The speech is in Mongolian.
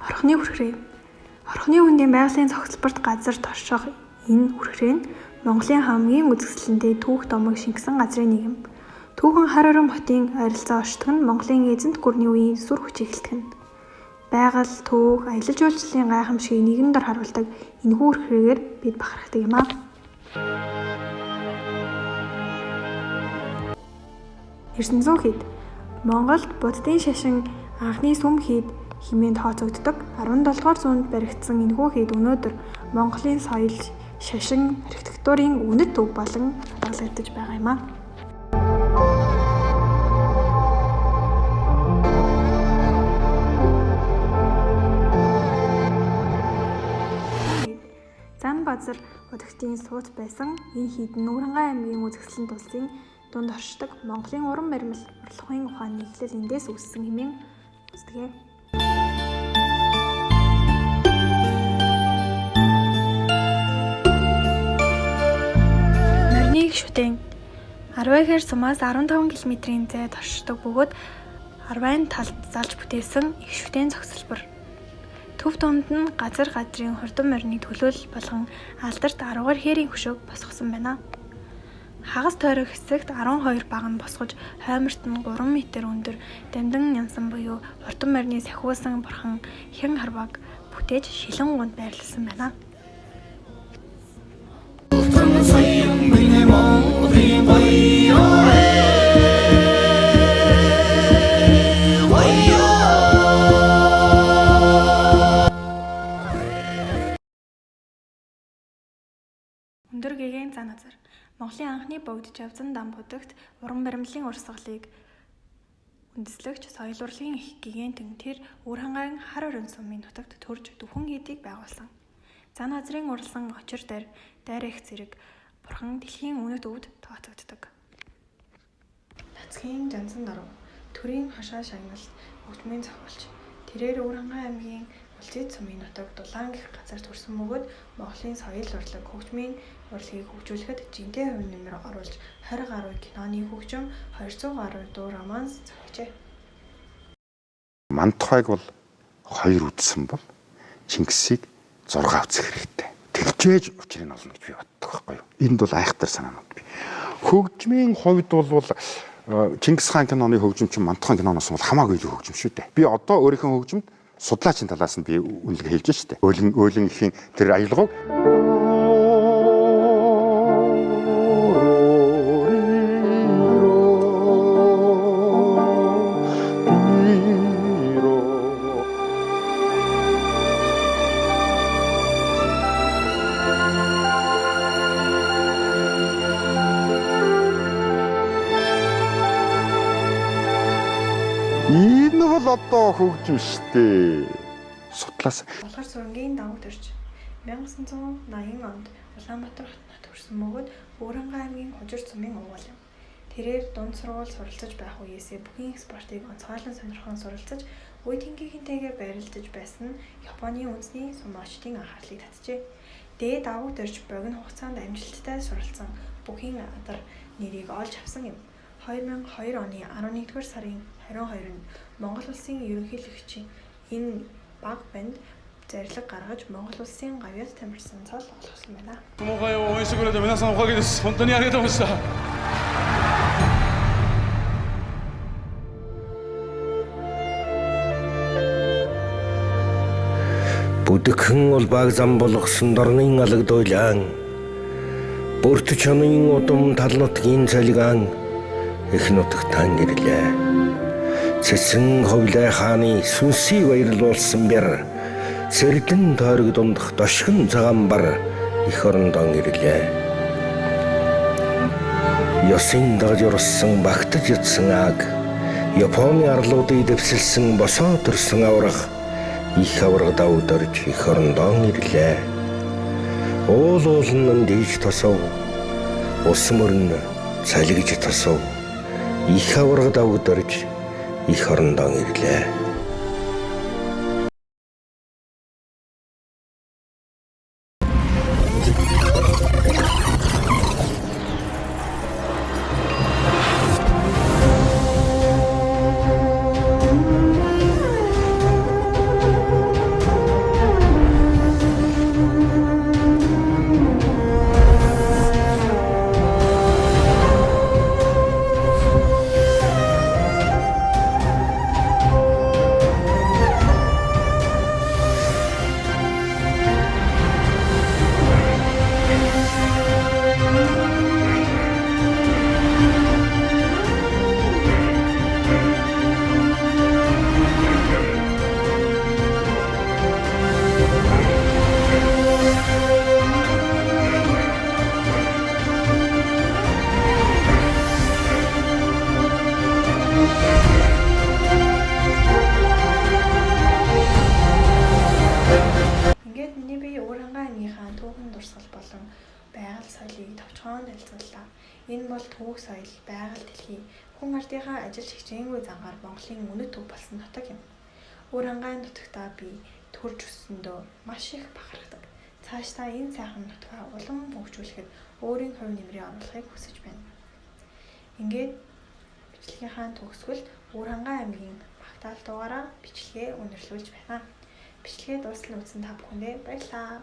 Орхины хүрхрээ. Орхины хүндийн байгалийн цогцлборт газар торших энэ хүрхрээ нь Монголын хамгийн үзэсгэлэнтэй түүх домог шингэсэн газрын нэг юм. Түүхэн хар орон хотын ойролцоо оршдог нь Монголын эзэнт гүрний үеийн сүр хүч эхлэх нь. Байгаль, түүх, аялал жуулчлалын гайхамшигыг нэгэн дор харуулдаг энэхүү хүрхрээгээр бид бахархдаг юм аа. Эрдэнэзүү хэд Монголд буддын шашин анхны сүм хэд хэмээн тооцогддог 17-р зуунд баригдсан энэхүү хэд өнөөдөр Монголын соёл, шашин, архитектурын үнэт төв болон хадгалагдаж байгаа юм аа. Занбазар удагтын сууц байсан энэ хід нь Нүүрангай аймгийн үзэсгэлэнт улсын дунд оршдог Монголын уран баримл урлагийн ухааны эхлэл эндээс үүссэн хэмээн үздэг. Морины гишүүдийн Арвайхэр сумаас 15 км-ийн зайд оршдог бөгөөд Арвайн талд залж бүтээсэн их шүтэн цогцлбор. Төв дунд нь газар газрын хурдан морины төлөөлөл болгон алдарт 10-р хээрийн хөшөөг босгосон байна. Хагас тойрог хэсэгт 12 баг нь босгож хойморт нь 3 м өндөр дамдан нямсан буюу хурдан морины сахиусан бурхан хэн харваг бүтээж шилэн гунд байрлуулсан байна. Өндөр гэгээн зан азар Монголын анхны богд Жавзан дам будагт уран баримлын урсгалыг үндэслэгч соёл урлагийн их гэгээн тэр Үүрхангайн хар орон сумын нутагт төрж Дүхэн хийдийг байгуулсан. Зан азрын урлсан очир дайр их зэрэг бурхан дэлхийн үнэт өвд тооцогддог. Нацгийн жансан доров төрийн хашаа шагналт хөгжмийн зохиолч тэрээр Үүрхангай аймгийн Улцид сумын нутаг Дулаан гэх газар төрсөн бөгөөд Монголын соёл урлаг хөгжмийн урлагийг хөгжүүлэхэд жинтэй хувь нэмэр оруулж 20 гаруй киноны хөгжим 200 гаруй дуу романс зохижээ. Мантхайг бол 2 үдсэн бол Чингисийг 6 үзэх хэрэгтэй. Тэгжээж учрыг олно гэж би боддог байхгүй юу. Энд бол айхтар санаанууд би. Хөгжмийн хувьд бол Чингис хаан киноны хөгжим чинь Мантхайн киноноос бол хамаагүй илүү хөгжим шүү дээ. Би одоо өөрийнхөө хөгжимд судлаачийн талаас нь би үнэлгээ хэлж штэ. Өөлөн ихийн тэр аялгауг энэ бол одоо хөгжим штэ. Судлаас Болгар сурангийн давуу төрж 1980 онд Улаанбаатар хотод төрсөн бөгөөд Үүрхангай аймгийн Хужир сумын угуул юм. Тэрээр дунд сургууль суралцаж байх үеэсээ бүхэн спортыг онцгойлон сонирхон суралцаж үе тэнгийнхэнтэйгээ барилдаж байсан нь Японы үндэсний сумаачдын анхаарлыг татжээ. Дээд давуу төрж богино хугацаанд амжилттай суралцсан бүхэн адар нэрийг олж авсан юм. 2002 оны 11-р сарын 22-нд Монгол улсын ерөнхийлөгчийн энэ баг банд зарлиг гаргаж Монгол улсын гавьяас тамирсан цол олгосон байна. 友会を応援してくれて皆さんおかげです。本当にありがとうございました。Бүдгхэн улбааг зам болгосон дорны алагдуулан бүрт чонын удам тал нутгийн цалгаан их нутагтан ирлээ. Цэсэн ховлой хааны сүнсийг баярлуулсан бэр сэрдэн тойрог дундах дошгон цагаан бар их орондон ирлээ. Ёсын дагж орсон багтаж ятсан аг Японы арлуудыг дэвсэлсэн босоо төрсөн аврах их авраг давд орж их орондон ирлээ. Уул уулан дийж тосов ус мөрн цалгиж тосов их авраг давд орж их орондон ирлээ. танилцууллаа. Энэ бол түүх соёл, байгаль дэлхий, хүн ардынхаа ажил хичээнгүй зангаар Монголын үнэт төв болсон нутаг юм. Уур хангаан нутагтаа би төрж өссөндөө маш их бахархдаг. Цаашдаа энэ сайхан нутгаа улам хөгжүүлэхэд өөрийн хувь нэмрээ оруулахыг хүсэж байна. Ингээд бичлэгийнхаа төгсгөл Уур хангаан аймгийн магтаал дугаараа бичлэгээ өндөрлүүлж байна. Бичлэгээ дуустал үзсэн та бүхэндээ баярлалаа.